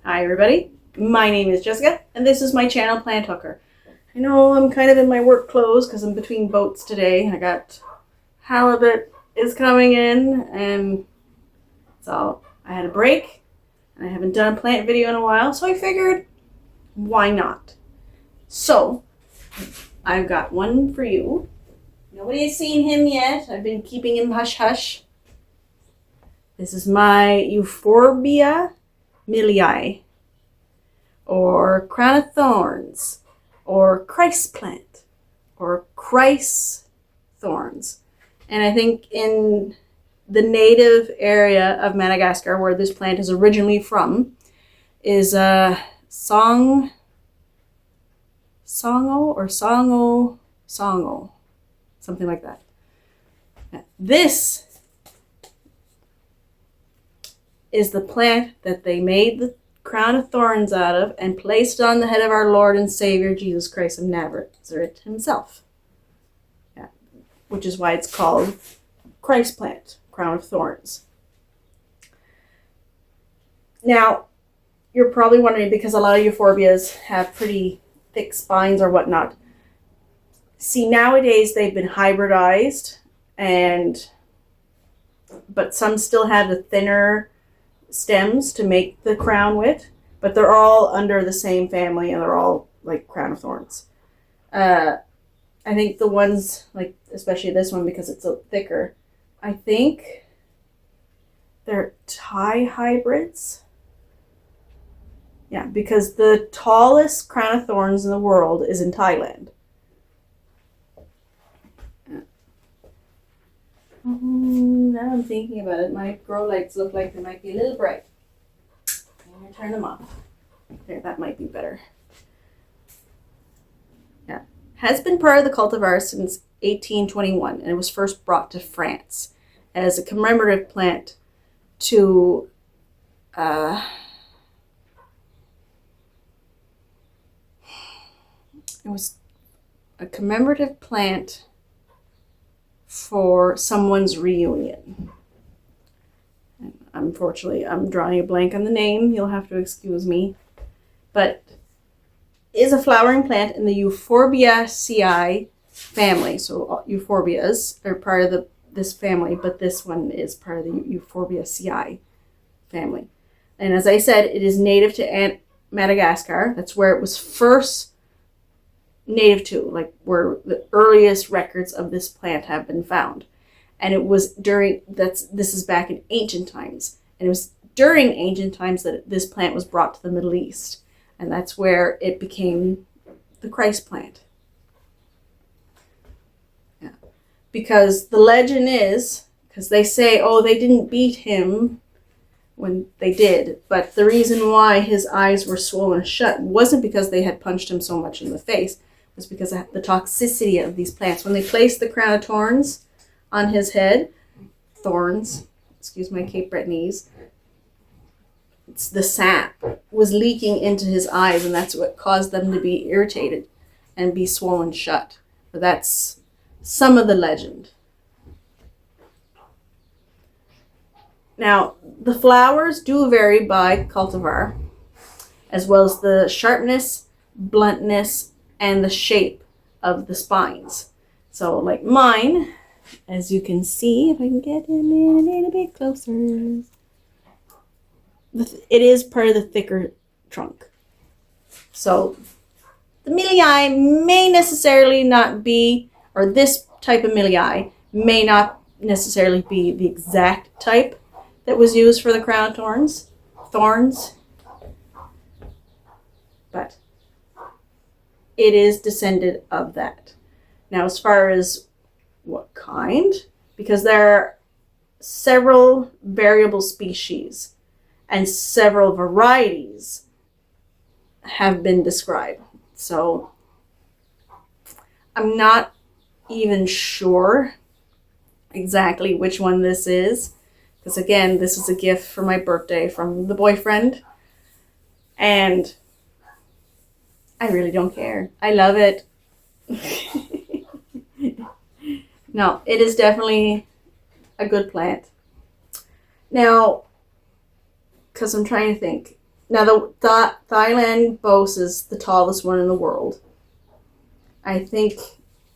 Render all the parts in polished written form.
Hi everybody, my name is Jessica and this is my channel Plant Hooker. I know I'm kind of in my work clothes because I'm between boats today. I got halibut is coming in and so I had a break and I haven't done a plant video in a while, so I figured why not? So I've got one for you. Nobody has seen him yet. I've been keeping him hush hush. This is my Euphorbia Milii, or crown of thorns, or Christ plant, or Christ thorns. And I think in the native area of Madagascar, where this plant is originally from, is songo, something like that. This is the plant that they made the crown of thorns out of and placed on the head of our Lord and Savior Jesus Christ of Nazareth himself. Yeah. Which is why it's called Christ plant, crown of thorns. Now, you're probably wondering, because a lot of euphorbias have pretty thick spines or whatnot. See, nowadays they've been hybridized, but some still have the thinner stems to make the crown with, but they're all under the same family and they're all like crown of thorns. I think the ones, like especially this one because it's so thicker, I think they're Thai hybrids. Yeah, because the tallest crown of thorns in the world is in Thailand. Now I'm thinking about it, my grow lights look like they might be a little bright. I'm going to turn them off. There, that might be better. Yeah. Has been part of the cultivar since 1821, and it was first brought to France as a commemorative plant to it was a commemorative plant for someone's reunion. And unfortunately, I'm drawing a blank on the name. You'll have to excuse me. But is a flowering plant in the Euphorbia family. So euphorbias are part of this family, but this one is part of the Euphorbia family. And as I said, it is native to Madagascar. That's where it was first native to, like where the earliest records of this plant have been found. And it was this is back in ancient times. And it was during ancient times that this plant was brought to the Middle East. And that's where it became the Christ plant. Yeah. Because the legend is, because they say, oh, they didn't beat him when they did. But the reason why his eyes were swollen shut wasn't because they had punched him so much in the face. Was because of the toxicity of these plants. When they placed the crown of thorns on his head, excuse my Cape Bretonese, the sap was leaking into his eyes, and that's what caused them to be irritated and be swollen shut. But that's some of the legend. Now, the flowers do vary by cultivar, as well as the sharpness, bluntness, and the shape of the spines. So like mine, as you can see, if I can get him in a little bit closer, it is part of the thicker trunk. So the Milii may necessarily not be, or this type of Milii may not necessarily be the exact type that was used for the crown of thorns, but it is descended of that. Now, as far as what kind, because there are several variable species and several varieties have been described. So I'm not even sure exactly which one this is, because again, this is a gift for my birthday from the boyfriend, and I really don't care. I love it. No, it is definitely a good plant. Now, because I'm trying to think, Now, the Thailand boss is the tallest one in the world. I think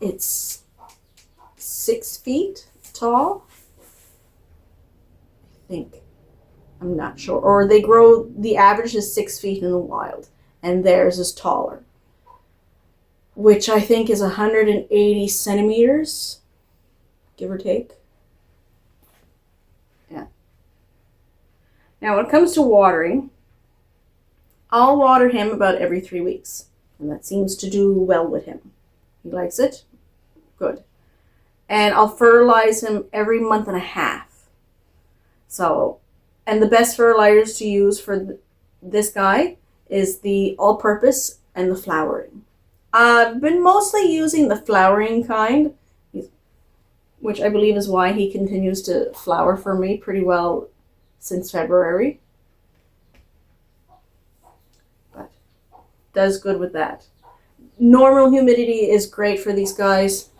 it's 6 feet tall. I think. I'm not sure. Or they grow, the average is 6 feet in the wild, and theirs is taller, which I think is 180 centimeters, give or take. Yeah. Now, when it comes to watering, I'll water him about every 3 weeks, and that seems to do well with him. He likes it. Good. And I'll fertilize him every month and a half. So, and the best fertilizers to use for this guy is the all-purpose and the flowering. I've been mostly using the flowering kind, which I believe is why he continues to flower for me pretty well since February. But does good with that. Normal humidity is great for these guys.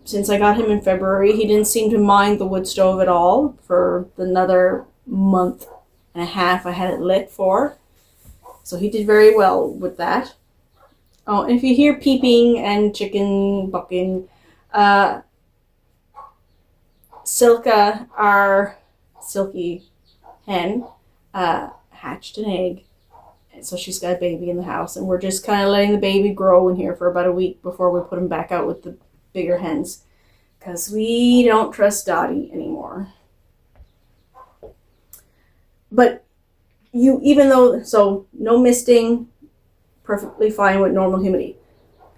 Since I got him in February, he didn't seem to mind the wood stove at all for another month and a half I had it lit for. So he did very well with that. Oh, and if you hear peeping and chicken bucking, Silka, our silky hen, hatched an egg. And so she's got a baby in the house, and we're just kind of letting the baby grow in here for about a week before we put him back out with the bigger hens, because we don't trust Dottie anymore. But so no misting, perfectly fine with normal humidity.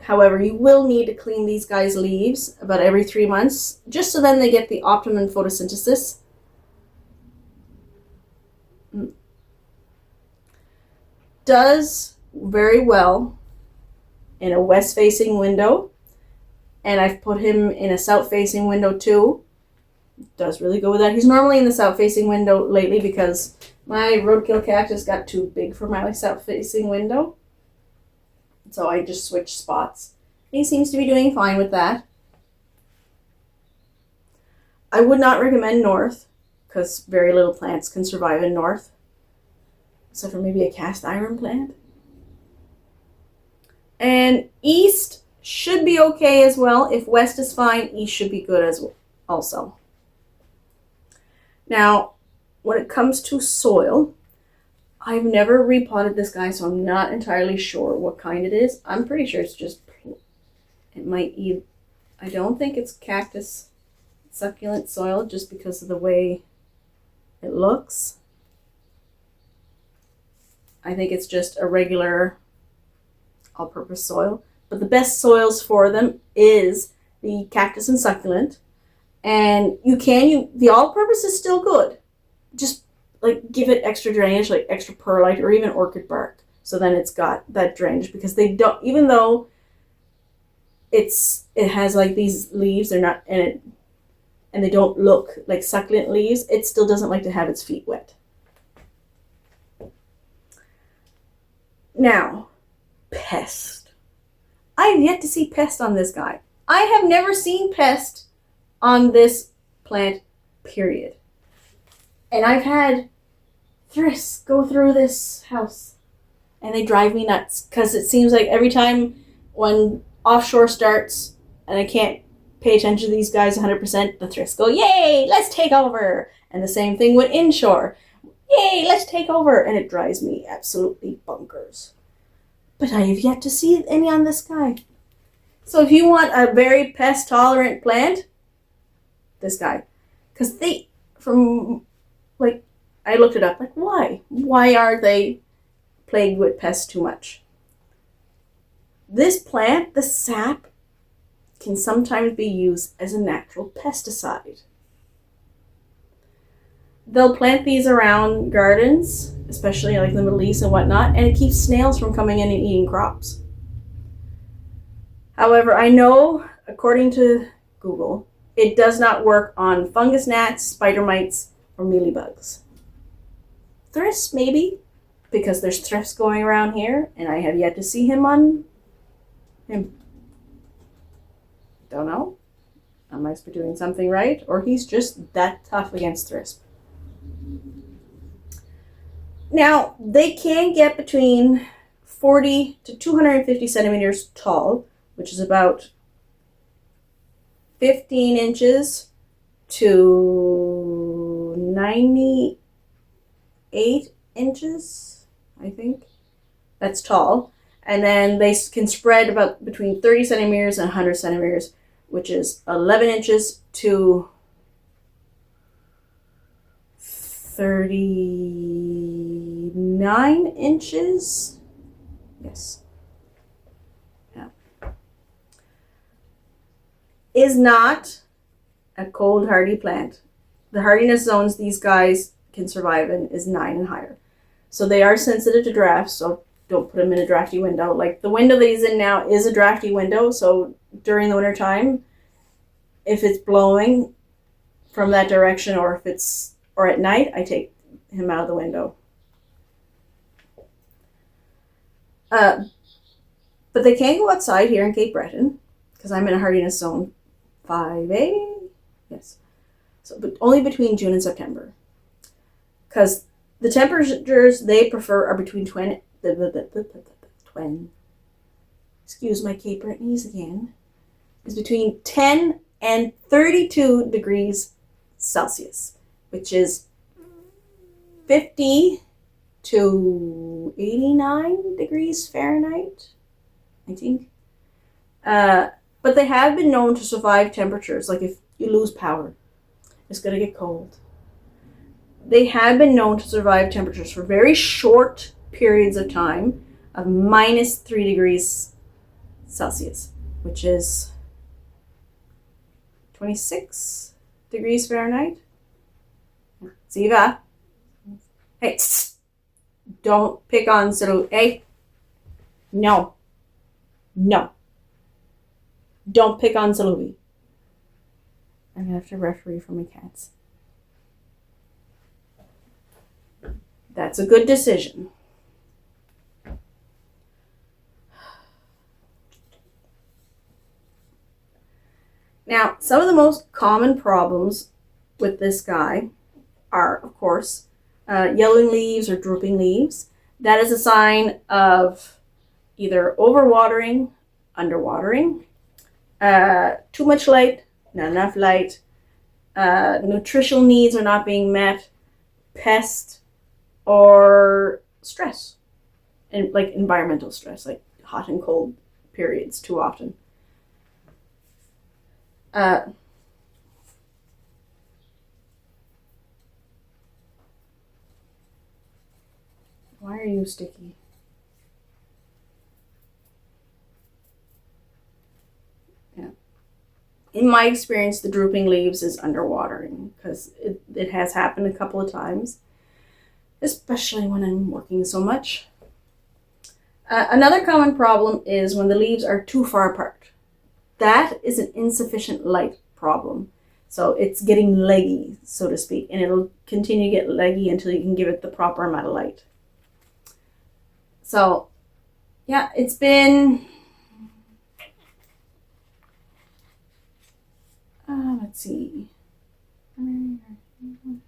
However, you will need to clean these guys' leaves about every 3 months, just so then they get the optimum photosynthesis. Does very well in a west-facing window. And I've put him in a south-facing window too. Does really good with that. He's normally in the south-facing window lately because my roadkill cactus got too big for my south-facing window. So I just switched spots. He seems to be doing fine with that. I would not recommend north because very little plants can survive in north. Except for maybe a cast iron plant. And east should be okay as well. If west is fine, east should be good as well also. Now, when it comes to soil, I've never repotted this guy, so I'm not entirely sure what kind it is. I'm pretty sure it's just, I don't think it's cactus succulent soil just because of the way it looks. I think it's just a regular all-purpose soil. But the best soils for them is the cactus and succulent. And the all-purpose is still good. Just like give it extra drainage, like extra perlite or even orchid bark. So then it's got that drainage because they don't, even though it has like these leaves, they're not in it, and they don't look like succulent leaves, it still doesn't like to have its feet wet. Now, pest. I have yet to see pest on this guy. I have never seen pest on this plant, period. And I've had thrists go through this house, and they drive me nuts because it seems like every time when offshore starts and I can't pay attention to these guys 100%, the thrists go, yay, let's take over. And the same thing with inshore. Yay, let's take over. And it drives me absolutely bonkers. But I have yet to see any on this guy. So if you want a very pest-tolerant plant, this guy. Because I looked it up, like, why? Why are they plagued with pests too much? This plant, the sap, can sometimes be used as a natural pesticide. They'll plant these around gardens, especially like the Middle East and whatnot, and it keeps snails from coming in and eating crops. However, I know, according to Google, it does not work on fungus gnats, spider mites, or mealybugs. Thrips, maybe, because there's thrips going around here, and I have yet to see him on him. Don't know. I must be doing something right, or he's just that tough against thrips. Now, they can get between 40 to 250 centimeters tall, which is about 15 inches to 98 inches, I think. That's tall. And then they can spread about between 30 centimeters and 100 centimeters, which is 11 inches to 39 inches. Yes. Yeah. Is not a cold hardy plant. The hardiness zones these guys can survive in is 9 and higher. So they are sensitive to drafts, so don't put them in a drafty window. Like the window that he's in now is a drafty window, so during the winter time, if it's blowing from that direction or at night, I take him out of the window. But they can go outside here in Cape Breton because I'm in a hardiness zone 5A. Yes. So, but only between June and September. Because the temperatures they prefer are between excuse my Cape Bretonese again, is between 10 and 32 degrees Celsius, which is 50 to 89 degrees Fahrenheit, I think. But they have been known to survive temperatures, like if you lose power, it's going to get cold. They have been known to survive temperatures for very short periods of time of minus 3 degrees Celsius, which is 26 degrees Fahrenheit. Ziva. Hey, don't pick on Saru. Hey, no. No. Don't pick on Saluvi. I'm going to have to referee for my cats. That's a good decision. Now, some of the most common problems with this guy are, of course, yellowing leaves or drooping leaves. That is a sign of either overwatering, underwatering, too much light, not enough light, nutritional needs are not being met, pest, or stress, and like environmental stress, like hot and cold periods too often. Why are you sticky? Yeah. In my experience, the drooping leaves is underwatering because it has happened a couple of times, especially when I'm working so much. Another common problem is when the leaves are too far apart. That is an insufficient light problem. So it's getting leggy, so to speak, and it'll continue to get leggy until you can give it the proper amount of light. So, yeah, it's been, let's see. It's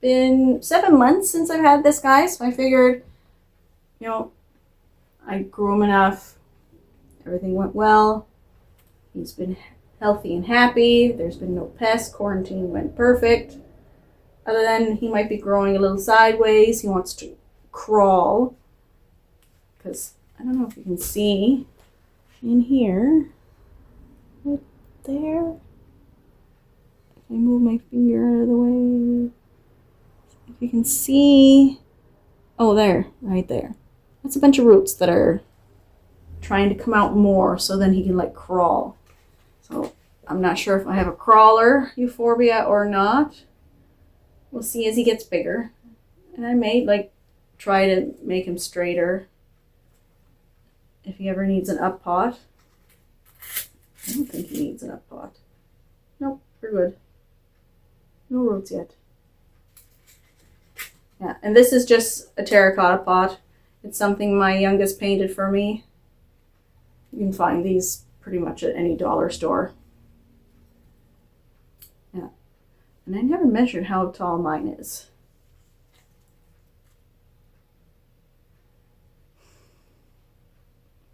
been 7 months since I've had this guy, so I figured, I grew him enough. Everything went well. He's been healthy and happy. There's been no pests. Quarantine went perfect. Other than he might be growing a little sideways. He wants to crawl. Because I don't know if you can see in here. Right there. If I move my finger out of the way. If you can see. Oh, there. Right there. That's a bunch of roots that are trying to come out more so then he can crawl. So I'm not sure if I have a crawler euphorbia or not. We'll see as he gets bigger. And I may try to make him straighter if he ever needs an up pot. I don't think he needs an up pot. Nope, we're good. No roots yet. Yeah, and this is just a terracotta pot. It's something my youngest painted for me. You can find these pretty much at any dollar store. Yeah. And I never measured how tall mine is.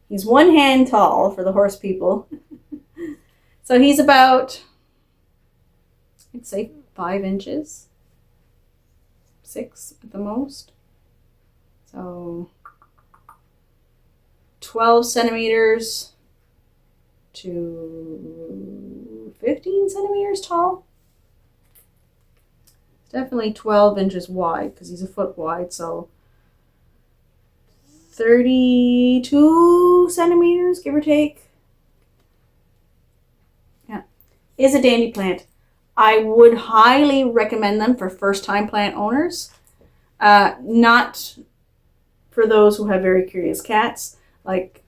He's 1 hand tall for the horse people. So he's about, I'd say 5 inches. 6 at the most. So 12 centimeters to 15 centimeters tall. Definitely 12 inches wide because he's a foot wide, so 32 centimeters, give or take. Yeah, is a dandy plant. I would highly recommend them for first-time plant owners. Not for those who have very curious cats. Like,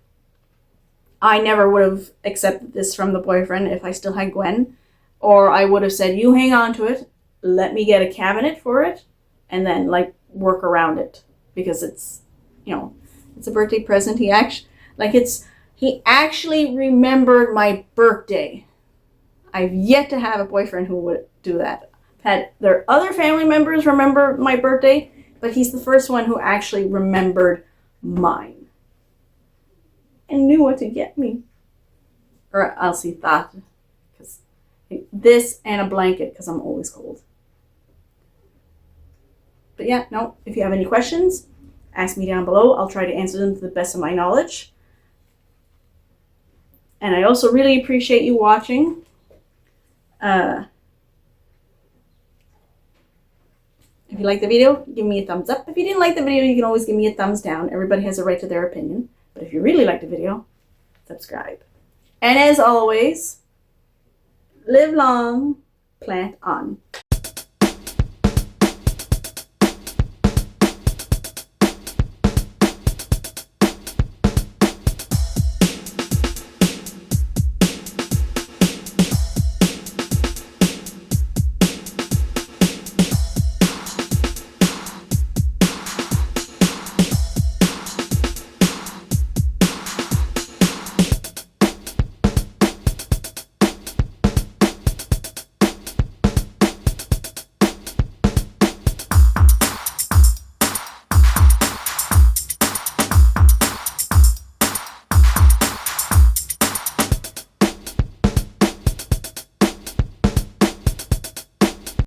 I never would have accepted this from the boyfriend if I still had Gwen. Or I would have said, you hang on to it, let me get a cabinet for it, and then, like, work around it. Because it's, you know, it's a birthday present. He actually remembered my birthday. I've yet to have a boyfriend who would do that. I've had their other family members remember my birthday, but he's the first one who actually remembered mine. And knew what to get me. Or else he thought. Because this and a blanket, because I'm always cold. But yeah, no, if you have any questions, ask me down below. I'll try to answer them to the best of my knowledge. And I also really appreciate you watching. If you liked the video, give me a thumbs up. If you didn't like the video, you can always give me a thumbs down. Everybody has a right to their opinion. But if you really liked the video, subscribe. And as always, live long, plant on.